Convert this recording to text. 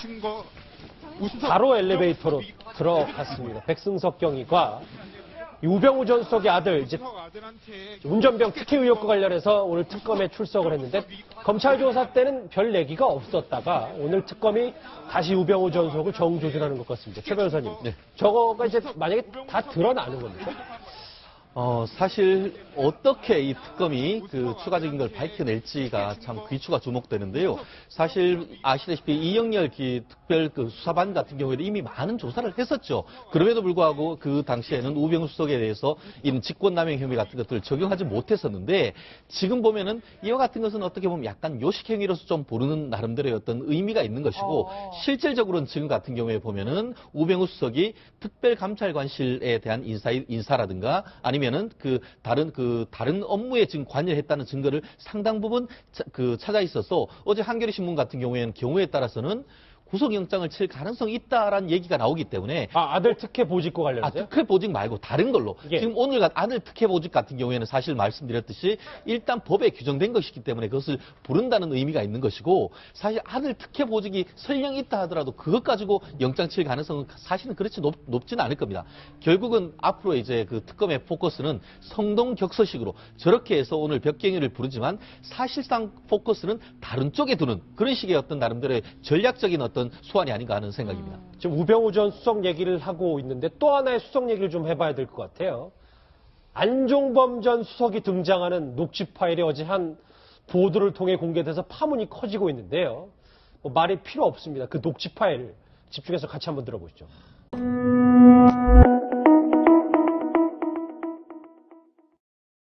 증거 우수석 바로 엘리베이터로 들어갔습니다. 백승석 경위과 우병우 전 수석의 아들, 이제 운전병 특혜 의혹과 관련해서 오늘 특검에 출석을 했는데 검찰 조사 때는 별 얘기가 없었다가 오늘 특검이 다시 우병우 전 수석을 정조준하는 것 같습니다. 최 변호사님, 네. 저거가 이제 만약에 다 드러나는 겁니까? 사실 어떻게 이 특검이 그 추가적인 걸 밝혀낼지가 참 귀추가 주목되는데요. 사실 아시다시피 이영렬 특별 그 수사반 같은 경우에는 이미 많은 조사를 했었죠. 그럼에도 불구하고 그 당시에는 우병우 수석에 대해서 이런 직권남용 혐의 같은 것들을 적용하지 못했었는데 지금 보면은 이와 같은 것은 어떻게 보면 약간 요식행위로서 좀 보는 나름대로의 어떤 의미가 있는 것이고 실질적으로는 지금 같은 경우에 보면은 우병우 수석이 특별감찰관실에 대한 인사라든가 아니면은 다른 업무에 지금 관여했다는 증거를 상당 부분 찾아 있어서 어제 한겨레 신문 같은 경우에 따라서는 구속영장을 칠 가능성이 있다라는 얘기가 나오기 때문에 아들 특혜 보직과 관련해서요? 특혜 보직 말고 다른 걸로 예. 지금 오늘 아들 특혜 보직 같은 경우에는 사실 말씀드렸듯이 일단 법에 규정된 것이기 때문에 그것을 부른다는 의미가 있는 것이고 사실 아들 특혜 보직이 설령 있다 하더라도 그것 가지고 영장 칠 가능성은 사실은 그렇지 높지는 않을 겁니다. 결국은 앞으로 이제 그 특검의 포커스는 성동격서식으로 저렇게 해서 오늘 벽경위를 부르지만 사실상 포커스는 다른 쪽에 두는 그런 식의 어떤 나름대로의 전략적인 어떤 소환이 아닌가 하는 생각입니다. 지금 우병우 전 수석 얘기를 하고 있는데 또 하나의 수석 얘기를 좀 해봐야 될 것 같아요. 안종범 전 수석이 등장하는 녹취 파일이 어제 한 보도를 통해 공개돼서 파문이 커지고 있는데요. 말이 필요 없습니다. 그 녹취 파일 집중해서 같이 한번 들어보시죠.